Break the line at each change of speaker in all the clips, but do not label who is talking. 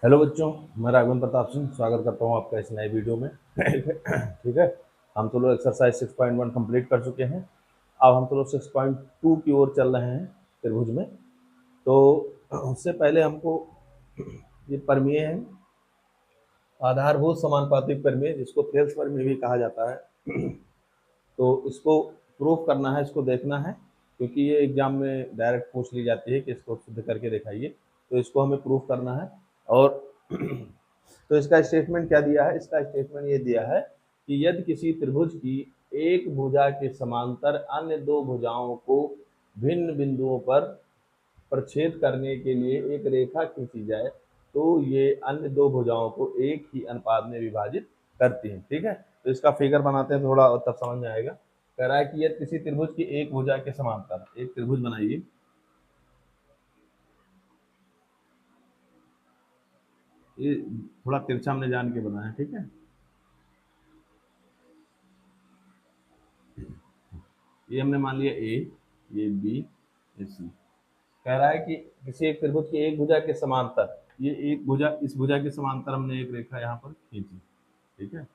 Hello बच्चों, मैं राघवेंद्र प्रताप सिंह स्वागत करता हूँ आपका इस नए वीडियो में। ठीक है। हम तो लोग एक्सरसाइज 6.1 कंप्लीट कर चुके हैं। अब हम तो लोग 6.2 की ओर चल रहे हैं त्रिभुज में। तो उससे पहले हमको ये प्रमेय है, आधारभूत समानुपातिक प्रमेय, जिसको थेल्स प्रमेय भी कहा जाता है। तो इसको प्रूफ करना है, इसको देखना है, क्योंकि ये एग्जाम में डायरेक्ट पूछ ली जाती है कि इसको सिद्ध करके दिखाइए। तो इसको हमें प्रूफ करना है। और तो इसका स्टेटमेंट क्या दिया है? इसका स्टेटमेंट ये दिया है कि यदि किसी त्रिभुज की एक भुजा के समांतर अन्य दो भुजाओं को भिन्न बिंदुओं पर प्रच्छेद करने के लिए एक रेखा खींची जाए तो ये अन्य दो भुजाओं को एक ही अनुपात में विभाजित करती हैं। ठीक है। तो इसका फिगर बनाते हैं थोड़ा, और तब समझ में आएगा। कह रहा है कि यदि किसी त्रिभुज की एक भुजा के समांतर एक त्रिभुज बनाइए। ये थोड़ा तिरछा हमने जान के बनाया। ठीक है। ये हमने मान लिया ए, ये बी, ये सी। कह रहा है कि किसी एक त्रिभुज की एक भुजा के समांतर, ये एक भुजा, इस भुजा के समांतर हमने एक रेखा यहाँ पर खींची। ठीक है।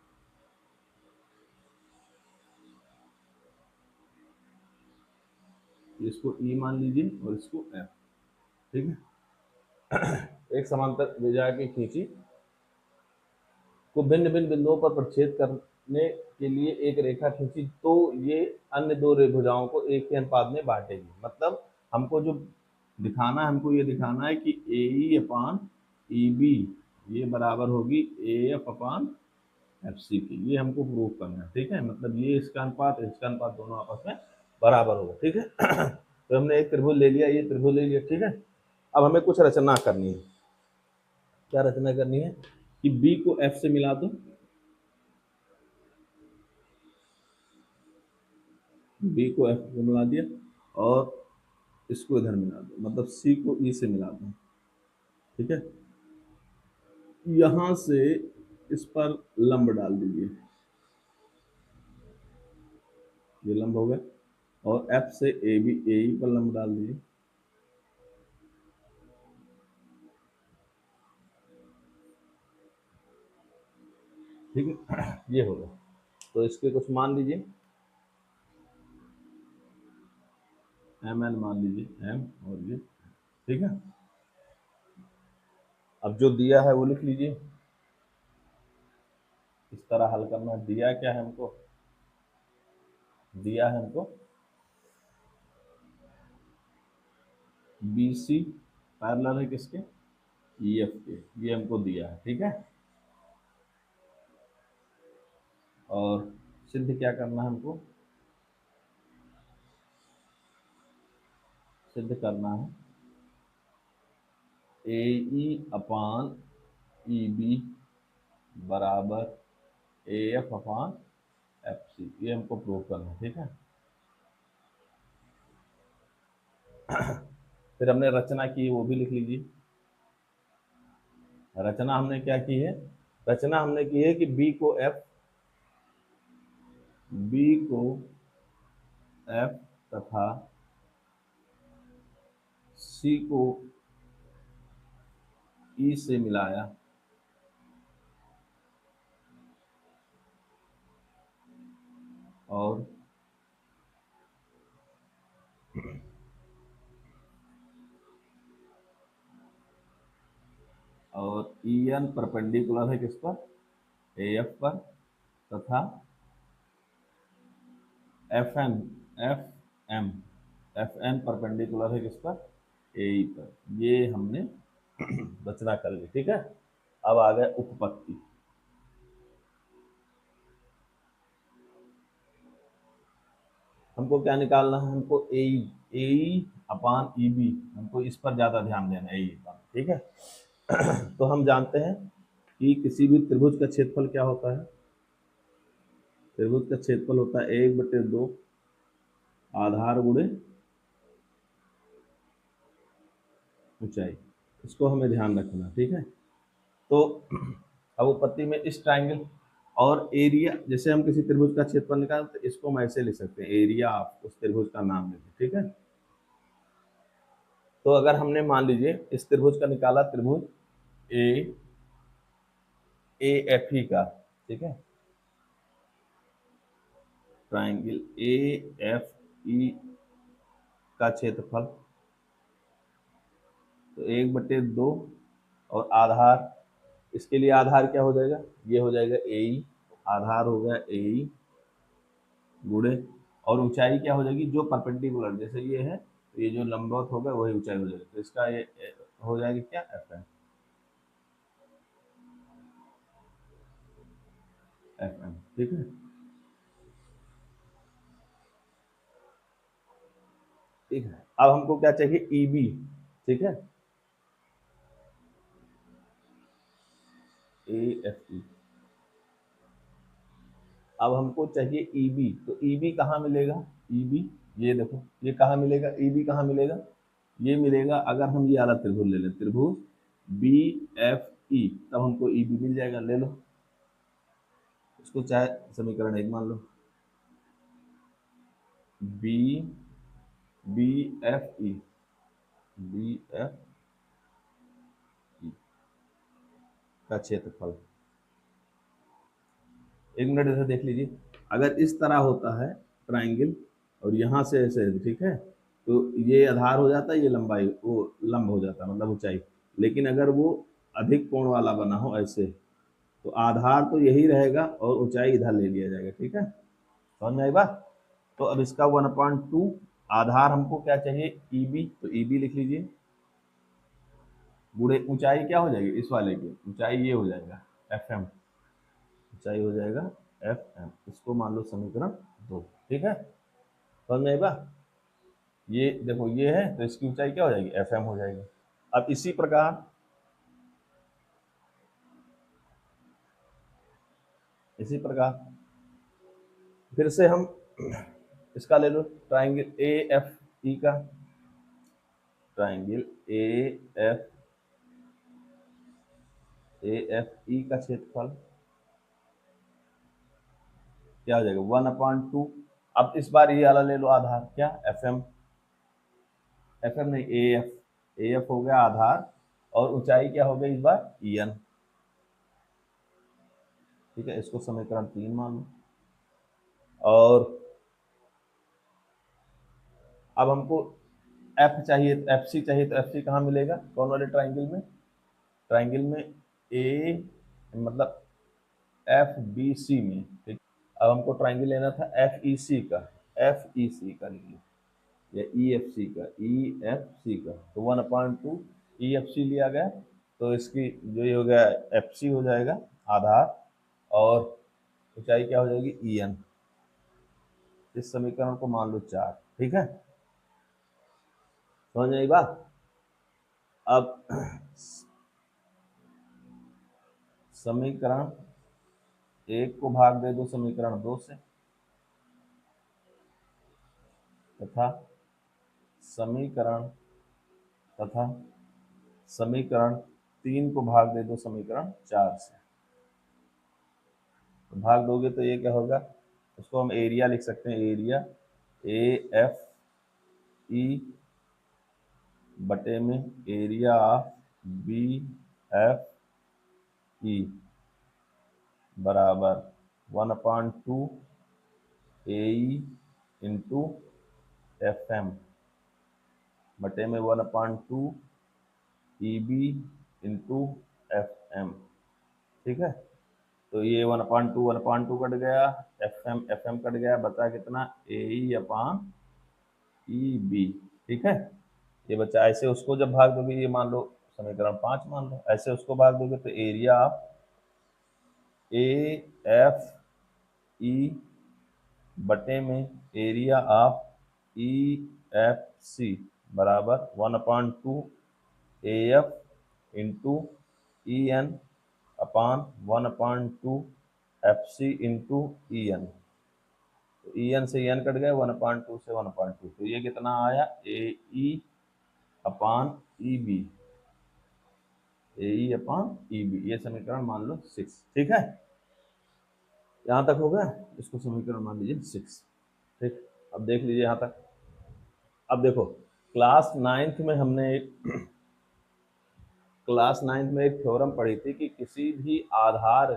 इसको ई मान लीजिए और इसको एफ। ठीक है। एक समांतर भुजा की खींची को भिन्न भिन्न बिंदुओं पर प्रच्छेद करने के लिए एक रेखा खींची तो ये अन्य दो भुजाओं को एक ही अनुपात में बांटेगी। मतलब हमको जो दिखाना है, हमको ये दिखाना है कि ए ई अपान ई बी ये बराबर होगी A F upon F C की। ये हमको प्रूव करना है। ठीक है। मतलब ये इसका अनुपात इसका अनुपात दोनों आपस में बराबर होगा। ठीक है। तो हमने एक त्रिभुज ले लिया, ये त्रिभुज ले लिया। ठीक है। अब हमें कुछ रचना करनी है। क्या रचना करनी है? कि बी को एफ से मिला दो, बी को एफ से मिला दिया, और इसको इधर मिला दो, मतलब सी को ई से मिला दो। ठीक है। यहां से इस पर लंब डाल दीजिए, ये लंब हो गया। और एफ से ए बी, ए ई पर लंब डाल दीजिए। ठीक है। ये हो गया। तो इसके कुछ मान लीजिए, एम एन मान लीजिए, एम और ये। ठीक है। अब जो दिया है वो लिख लीजिए। इस तरह हल करना। दिया क्या है हमको? दिया है हमको बी सी पैरेलल है किसके? ई एफ के। ये हमको दिया है। ठीक है। और सिद्ध क्या करना है हमको? सिद्ध करना है ए ई अपान ई बी बराबर A F upon F C. ये हमको प्रूव करना है। ठीक है। फिर हमने रचना की, वो भी लिख लीजिए। रचना हमने क्या की है? रचना हमने की है कि बी को एफ तथा सी को ई से मिलाया और ई एन परपेंडिकुलर है किस पर? ए एफ पर। तथा F N F M F N perpendicular है किस पर? ए ई पर। ये हमने रचना कर ली। ठीक है। अब आ गए उपपत्ति। हमको क्या निकालना है? हमको ए ई अपान ई बी, हमको इस पर ज़्यादा ध्यान देना है, ए ई पर। ठीक है। तो हम जानते हैं कि किसी भी त्रिभुज का क्षेत्रफल क्या होता है? त्रिभुज का क्षेत्रफल होता है 1/2 आधार गुणे ऊंचाई। इसको हमें ध्यान रखना। ठीक है। तो अब उपपत्ति में इस ट्राइंगल और एरिया, जैसे हम किसी त्रिभुज का क्षेत्रफल निकालते हैं, इसको हम ऐसे लिख सकते हैं, एरिया आप उस त्रिभुज का नाम लेते। ठीक है। तो अगर हमने मान लीजिए इस त्रिभुज का निकाला, त्रिभुज ए ए एफ ई का, ठीक है, ट्राइंगल ए एफ ई का क्षेत्रफल, तो 1/2, और आधार, इसके लिए आधार क्या हो जाएगा, ये हो जाएगा ए ई, आधार हो गया ए ई गुणे, और ऊंचाई क्या हो जाएगी, जो परपेंडिकुलर, जैसे ये है तो ये जो लंबवत होगा वही ऊंचाई हो जाएगी, तो इसका ये हो जाएगी क्या, एफ एम, एफ एम, ठीक है। ठीक है, अब हमको क्या चाहिए, ई बी, ठीक है, ए एफ ई, अब हमको चाहिए ई बी, तो ई बी कहाँ मिलेगा, ई बी, ये देखो ये कहाँ मिलेगा, ई बी कहाँ मिलेगा, ये मिलेगा अगर हम ये वाला त्रिभुज ले लें, त्रिभुज बी एफ ई, तब हमको ई बी मिल जाएगा, ले लो इसको, चाहे समीकरण 1 मान लो, B B F E, B F E का क्षेत्रफल, एक मिनट ऐसे देख लीजिए, अगर इस तरह होता है ट्राइंगल और यहाँ से ऐसे, ठीक है, तो ये आधार हो जाता है, ये लंबाई वो लंब हो जाता है, मतलब ऊंचाई, लेकिन अगर वो अधिक कोण वाला बना हो ऐसे, तो आधार तो यही रहेगा और ऊंचाई इधर ले लिया जाएगा, ठीक है, समझ में आई बात। तो अब इसका 1/2, आधार हमको क्या चाहिए, ई बी, तो ई बी लिख लीजिए, बूढ़े ऊंचाई क्या हो जाएगी, इस वाले की ऊंचाई ये हो जाएगा एफ एम, ऊंचाई हो जाएगा एफ एम, इसको मान लो समीकरण 2, ठीक है, समझ में आएगा। ये देखो ये है, तो इसकी ऊंचाई क्या हो जाएगी, एफ एम हो जाएगी। अब इसी प्रकार, इसी प्रकार फिर से हम इसका ले लो, ट्राइंगल ए एफ ई का, ट्राइंगल ए एफ ई का क्षेत्रफल क्या हो जाएगा, 1/2, अब इस बार ये वाला ले लो आधार, क्या, एफ एम, एफ एम नहीं, ए एफ हो गया आधार, और ऊंचाई क्या हो गई इस बार, ई एन, ठीक है, इसको समीकरण 3 मान लो। और अब हमको एफ चाहिए, एफ सी चाहिए, तो एफ सी कहाँ मिलेगा, कौन वाले ट्राइंगल में, ट्राइंगल में ए, मतलब एफ बी सी में, ठीक। अब हमको ट्राइंगल लेना था एफ ई सी का, एफ ई सी का लीजिए, या ई एफ सी का, ई एफ सी का, तो 1/2 ई एफ सी लिया गया, तो इसकी जो ये हो गया एफ सी हो जाएगा आधार, और ऊंचाई क्या हो जाएगी, ई एन, इस समीकरण को मान लो 4, ठीक है, समझ में आई बात। अब समीकरण 1 को भाग दे दो समीकरण 2 से, तथा समीकरण तथा समीकरण 3 को भाग दे दो समीकरण 4 से, तो भाग दोगे तो ये क्या होगा, उसको हम एरिया लिख सकते हैं, एरिया ए एफ ई बटे में area of B F E बराबर 1/2 A E into F M बटे में 1/2 E B into F M, ठीक है, तो ये 1/2 कट गया, एफ एम कट गया, बचा कितना, ए ई अपान ई बी, ठीक है, ये बच्चा, ऐसे उसको जब भाग दोगे, ये मान लो समीकरण 5 मान लो, ऐसे उसको भाग दोगे तो area of A F E बटे में area of E F C बराबर 1/2 A F into E N upon 1/2 F C into E N, तो ई एन से एन कट गया, 1/2 से 1/2, तो ये कितना आया, ए ई अपान ई बी, ए ई अपान ई बी, ये समीकरण मान लो 6, ठीक है, यहाँ तक हो गया, इसको समीकरण मान लीजिए 6, ठीक। अब देख लीजिए यहाँ तक, अब देखो क्लास 9th में हमने एक क्लास 9th में एक थ्योरम पढ़ी थी कि किसी भी आधार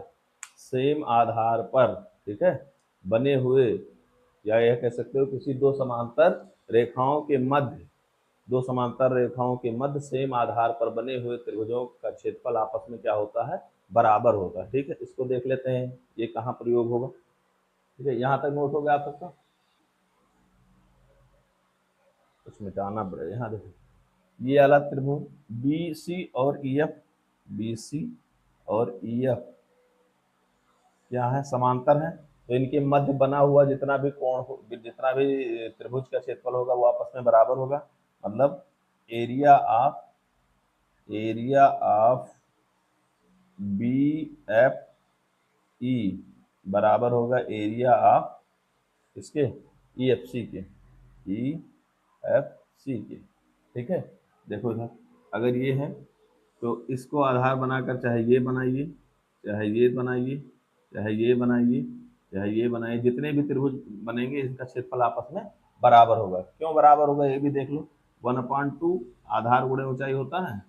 सेम आधार पर, ठीक है, बने हुए, या यह कह सकते हो किसी दो समांतर रेखाओं के मध्य, दो समांतर रेखाओं के मध्य सेम आधार पर बने हुए त्रिभुजों का क्षेत्रफल आपस में क्या होता है, बराबर होता है। ठीक है, इसको देख लेते हैं ये कहाँ प्रयोग होगा। ठीक है, यहाँ तक नोट हो गया आप सबका? कुछ मिटाना पड़ेगा। यहाँ देखो, ये वाला त्रिभुज बी सी और ई एफ, बी सी और ई एफ क्या है, समांतर है। तो इनके मध्य बना हुआ जितना भी कोण हो, जितना भी त्रिभुज का क्षेत्रफल होगा वो आपस में बराबर होगा। मतलब area of B F E बराबर होगा एरिया ऑफ इसके ई एफ सी के, ई एफ सी के। ठीक है, देखो इधर अगर ये है तो इसको आधार बनाकर चाहे ये बनाइए, चाहे ये बनाइए, चाहे ये बनाइए, चाहे ये बनाइए, जितने भी त्रिभुज बनेंगे इनका क्षेत्रफल आपस में बराबर होगा। क्यों बराबर होगा ये भी देख लो, 1/2 आधार गुणे ऊंचाई होता है।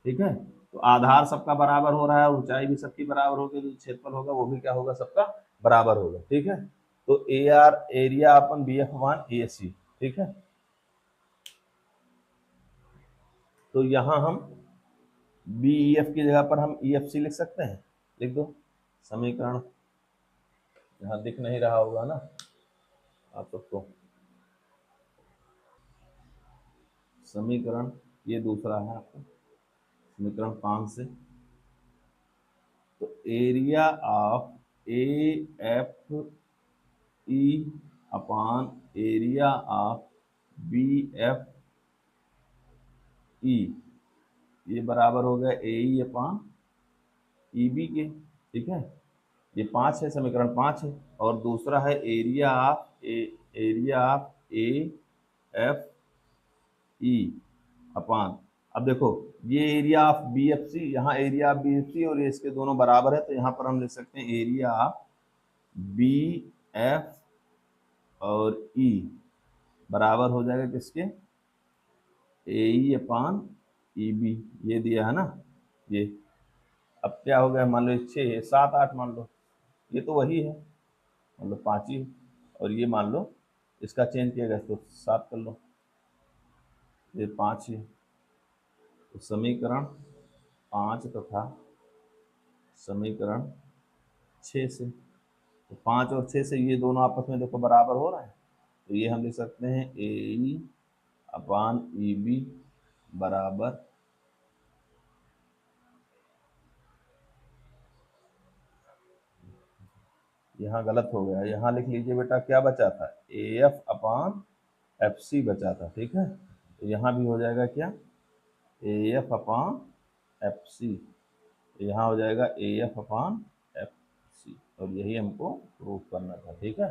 ठीक है, तो आधार सबका बराबर हो रहा है, ऊंचाई भी सबकी बराबर होगी, तो क्षेत्रफल होगा वो भी क्या होगा, सबका बराबर होगा। ठीक है, तो ए आर एरिया अपन B F one A C. ठीक है, तो यहाँ हम बी ई एफ की जगह पर हम ई एफ सी लिख सकते हैं। लिख दो समीकरण, यहाँ दिख नहीं रहा होगा ना आप सबको, समीकरण ये दूसरा है आपका, समीकरण 5 से। तो area of A F E upon area of B F E, ये बराबर हो गया ए ई अपान ई बी के। ठीक है, ये 5 है, समीकरण 5 है। और दूसरा है area of A F E अपान, अब देखो ये area of B F C, यहाँ area of B F C और ये इसके दोनों बराबर है, तो यहाँ पर हम लिख सकते हैं एरिया ऑफ बी एफ और ई बराबर हो जाएगा किसके, ए ई अपान ई बी, ये दिया है ना ये। अब क्या हो गया, मान लो 6 7 8 मान लो, ये तो वही है, मतलब 5 ही, और ये मान लो इसका चेंज किया गया तो 7 कर लो, ये 5 ही। तो समीकरण 5 तथा समीकरण 6 से, तो 5 और 6 से ये दोनों आपस में देखो बराबर हो रहा है, तो ये हम लिख सकते हैं ए ई अपान ई बी बराबर, यहाँ गलत हो गया, यहाँ लिख लीजिए बेटा क्या बचा था, A F upon F C बचा था। ठीक है, तो यहाँ भी हो जाएगा क्या, A F upon F C, यहाँ हो जाएगा A F upon F C, और यही हमको प्रूफ करना था। ठीक है,